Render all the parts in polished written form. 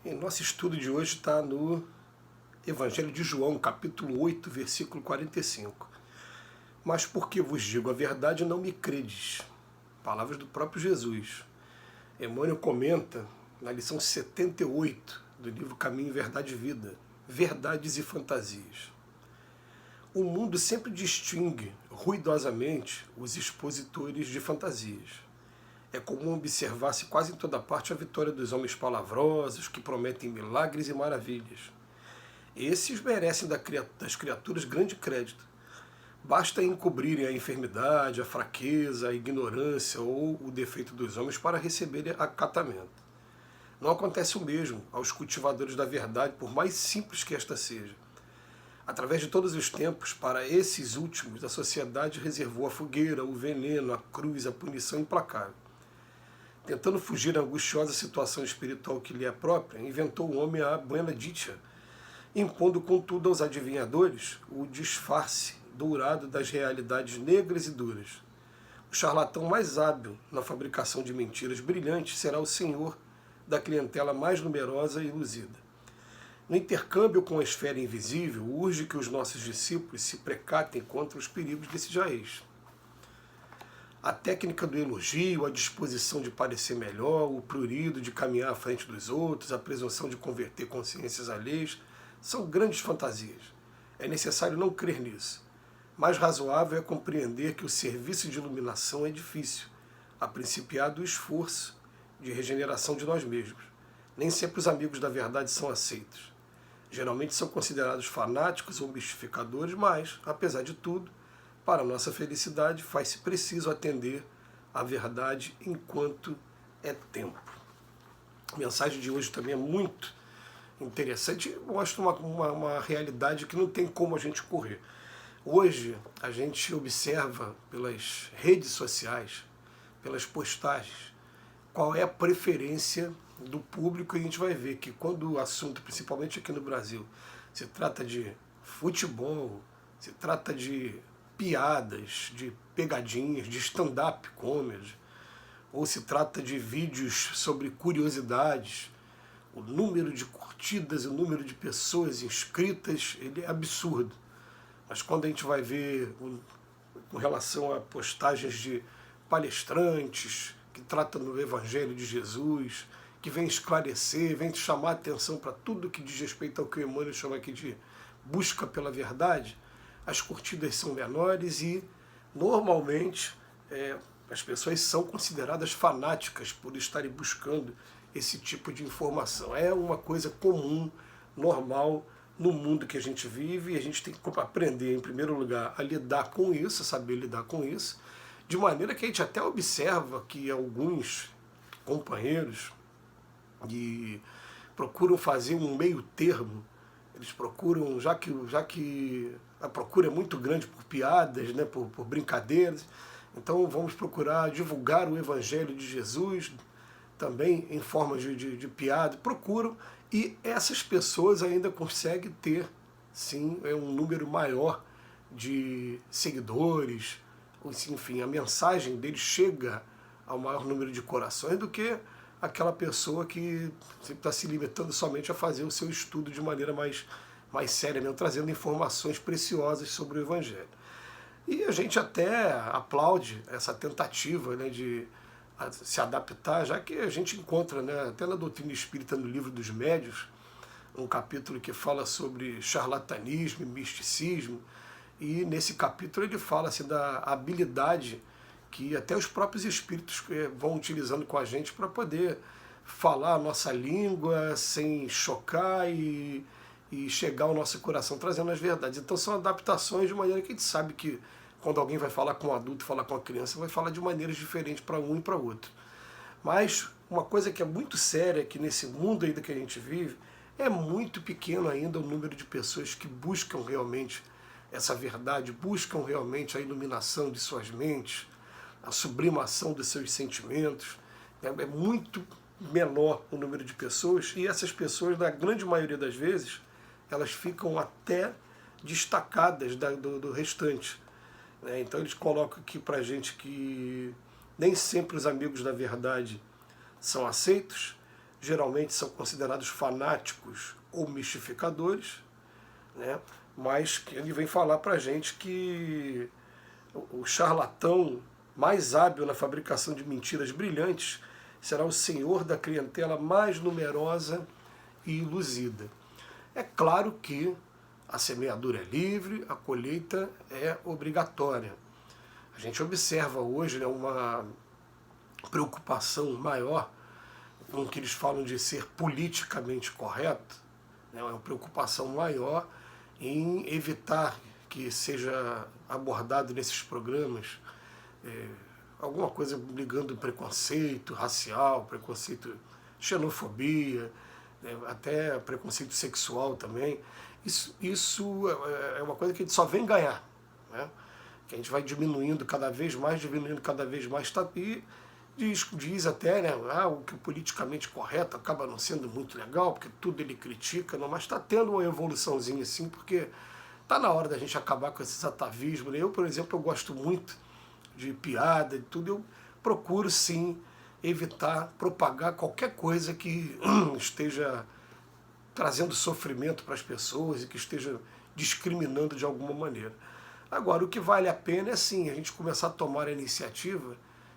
E nosso estudo de hoje está no Evangelho de João, capítulo 8, versículo 45. Mas porque vos digo a verdade, não me credes. Palavras do próprio Jesus. Emmanuel comenta na lição 78 do livro Caminho, Verdade e Vida, Verdades e Fantasias. O mundo sempre distingue ruidosamente os expositores de fantasias. É comum observar-se quase em toda parte a vitória dos homens palavrosos que prometem milagres e maravilhas. Esses merecem das criaturas grande crédito. Basta encobrirem a enfermidade, a fraqueza, a ignorância ou o defeito dos homens para receberem acatamento. Não acontece o mesmo aos cultivadores da verdade, por mais simples que esta seja. Através de todos os tempos, para esses últimos, a sociedade reservou a fogueira, o veneno, a cruz, a punição implacável. Tentando fugir da angustiosa situação espiritual que lhe é própria, inventou o homem a buena dicha, impondo contudo aos adivinhadores o disfarce dourado das realidades negras e duras. O charlatão mais hábil na fabricação de mentiras brilhantes será o senhor da clientela mais numerosa e iludida. No intercâmbio com a esfera invisível, urge que os nossos discípulos se precatem contra os perigos desse jaez. A técnica do elogio, a disposição de parecer melhor, o prurido de caminhar à frente dos outros, a presunção de converter consciências alheias, são grandes fantasias. É necessário não crer nisso. Mais razoável é compreender que o serviço de iluminação é difícil, a principiar do esforço de regeneração de nós mesmos. Nem sempre os amigos da verdade são aceitos. Geralmente são considerados fanáticos ou mistificadores, mas, apesar de tudo, para nossa felicidade, faz-se preciso atender à verdade enquanto é tempo. A mensagem de hoje também é muito interessante e mostra uma realidade que não tem como a gente correr. Hoje, a gente observa pelas redes sociais, pelas postagens, qual é a preferência do público, e a gente vai ver que quando o assunto, principalmente aqui no Brasil, se trata de futebol, se trata de piadas, de pegadinhas, de stand-up comedy, ou se trata de vídeos sobre curiosidades, o número de curtidas e o número de pessoas inscritas, ele é absurdo. Mas quando a gente vai ver com relação a postagens de palestrantes que tratam do Evangelho de Jesus, que vem esclarecer, vem chamar a atenção para tudo que diz respeito ao que o Emmanuel chama aqui de busca pela verdade, as curtidas são menores e, normalmente, as pessoas são consideradas fanáticas por estarem buscando esse tipo de informação. É uma coisa comum, normal, no mundo que a gente vive, e a gente tem que aprender, em primeiro lugar, a lidar com isso, a saber lidar com isso, de maneira que a gente até observa que alguns companheiros procuram fazer um meio termo. Eles procuram, já que a procura é muito grande por piadas, né, por brincadeiras, então vamos procurar divulgar o Evangelho de Jesus também em forma de piada. Procuram, e essas pessoas ainda conseguem ter, sim, um número maior de seguidores, enfim, a mensagem deles chega ao maior número de corações do que aquela pessoa que está se limitando somente a fazer o seu estudo de maneira mais séria, mesmo, trazendo informações preciosas sobre o Evangelho. E a gente até aplaude essa tentativa, né, de se adaptar, já que a gente encontra, né, até na doutrina espírita, no livro dos médiuns, um capítulo que fala sobre charlatanismo e misticismo, e nesse capítulo ele fala assim, da habilidade que até os próprios espíritos vão utilizando com a gente para poder falar a nossa língua sem chocar e chegar ao nosso coração, trazendo as verdades. Então são adaptações de maneira que a gente sabe que quando alguém vai falar com um adulto, falar com uma criança, vai falar de maneiras diferentes para um e para outro. Mas uma coisa que é muito séria, que nesse mundo ainda que a gente vive, é muito pequeno ainda o número de pessoas que buscam realmente essa verdade, buscam realmente a iluminação de suas mentes, a sublimação dos seus sentimentos. É muito menor o número de pessoas, e essas pessoas, na grande maioria das vezes, elas ficam até destacadas do restante. Então eles colocam aqui para a gente que nem sempre os amigos da verdade são aceitos, geralmente são considerados fanáticos ou mistificadores, né? Mas ele vem falar para a gente que o charlatão mais hábil na fabricação de mentiras brilhantes será o senhor da clientela mais numerosa e iluzida. É claro que a semeadura é livre, a colheita é obrigatória. A gente observa hoje, né, uma preocupação maior com o que eles falam de ser politicamente correto, né, uma preocupação maior em evitar que seja abordado nesses programas alguma coisa ligando preconceito racial, preconceito, xenofobia, até preconceito sexual também. Isso é uma coisa que a gente só vem ganhar, né? Que a gente vai diminuindo cada vez mais, e diz até, né, o que politicamente correto acaba não sendo muito legal, porque tudo ele critica, não, mas está tendo uma evoluçãozinha assim, porque está na hora da gente acabar com esses atavismos. Eu, por exemplo, eu gosto muito de piada e tudo, eu procuro sim evitar propagar qualquer coisa que esteja trazendo sofrimento para as pessoas e que esteja discriminando de alguma maneira. Agora, o que vale a pena é sim a gente começar a tomar a iniciativa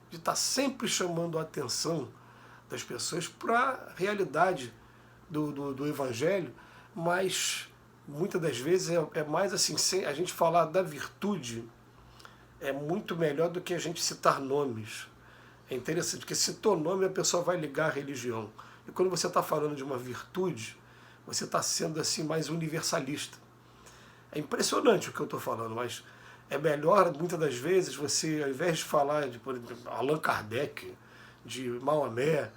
de estar sempre chamando a atenção das pessoas para a realidade do Evangelho, mas muitas das vezes é mais assim, sem a gente falar da virtude, é muito melhor do que a gente citar nomes. É interessante, porque citou nome a pessoa vai ligar à religião. E quando você está falando de uma virtude, você está sendo assim mais universalista. É impressionante o que eu estou falando, mas é melhor, muitas das vezes, você, ao invés de falar de, por exemplo, Allan Kardec, de Maomé,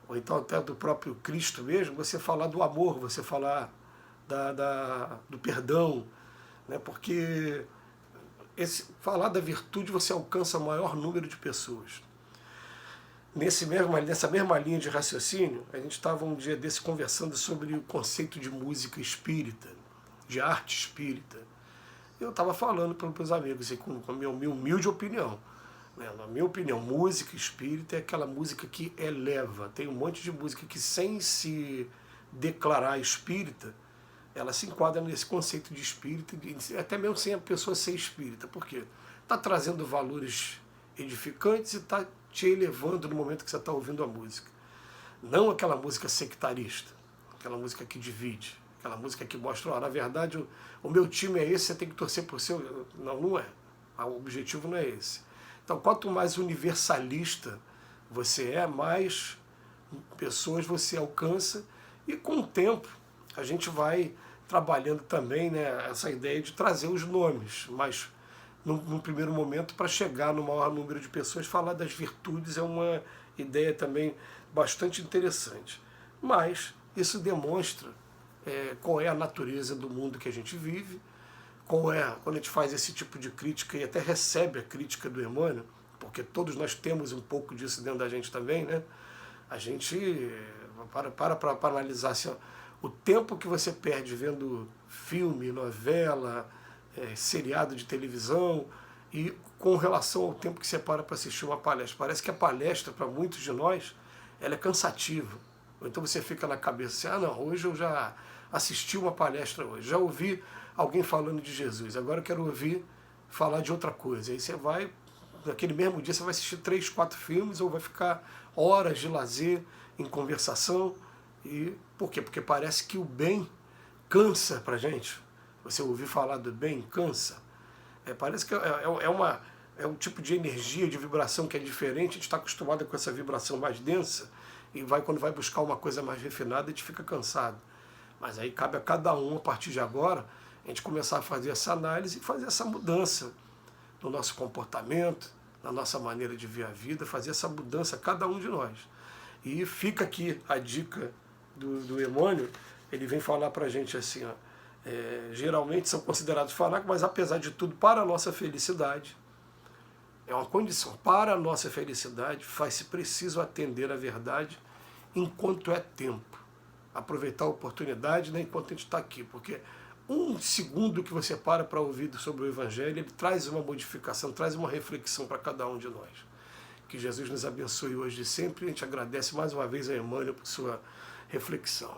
ou então até do próprio Cristo mesmo, você falar do amor, você falar do perdão, né? Porque falar da virtude você alcança o maior número de pessoas. Nessa mesma linha de raciocínio, a gente estava um dia desse conversando sobre o conceito de música espírita, de arte espírita. Eu estava falando para os amigos, assim, com a minha humilde opinião. Né? Na minha opinião, música espírita é aquela música que eleva. Tem um monte de música que, sem se declarar espírita, ela se enquadra nesse conceito de espírita, até mesmo sem a pessoa ser espírita. Por quê? Está trazendo valores edificantes e está te elevando no momento que você está ouvindo a música. Não aquela música sectarista, aquela música que divide, aquela música que mostra, na verdade, o meu time é esse, você tem que torcer por seu... Não, não é. O objetivo não é esse. Então, quanto mais universalista você é, mais pessoas você alcança, e com o tempo a gente vai trabalhando também, né, essa ideia de trazer os nomes, mas num primeiro momento, para chegar no maior número de pessoas, falar das virtudes é uma ideia também bastante interessante. Mas isso demonstra qual é a natureza do mundo que a gente vive, quando a gente faz esse tipo de crítica e até recebe a crítica do Emmanuel, porque todos nós temos um pouco disso dentro da gente também, né? A gente para analisar assim, ó, o tempo que você perde vendo filme, novela, seriado de televisão, e com relação ao tempo que você para assistir uma palestra. Parece que a palestra, para muitos de nós, ela é cansativa. Ou então você fica na cabeça assim, não, hoje eu já assisti uma palestra hoje, já ouvi alguém falando de Jesus, agora eu quero ouvir falar de outra coisa. Aí você vai, naquele mesmo dia, você vai assistir 3, 4 filmes, ou vai ficar horas de lazer em conversação. E por quê? Porque parece que o bem cansa pra gente. Você ouvir falar do bem cansa. Parece que é um tipo de energia, de vibração que é diferente. A gente está acostumado com essa vibração mais densa, e quando vai buscar uma coisa mais refinada, a gente fica cansado. Mas aí cabe a cada um, a partir de agora, a gente começar a fazer essa análise e fazer essa mudança no nosso comportamento, na nossa maneira de ver a vida, fazer essa mudança, cada um de nós. E fica aqui a dica do Emmanuel. Ele vem falar para a gente assim, ó, geralmente são considerados fanáticos, mas apesar de tudo, para a nossa felicidade, é uma condição, para a nossa felicidade, faz-se preciso atender à verdade enquanto é tempo. Aproveitar a oportunidade, né, enquanto a gente está aqui, porque um segundo que você para ouvir sobre o Evangelho, ele traz uma modificação, traz uma reflexão para cada um de nós. Que Jesus nos abençoe hoje e sempre. A gente agradece mais uma vez a Emmanuel por sua reflexão.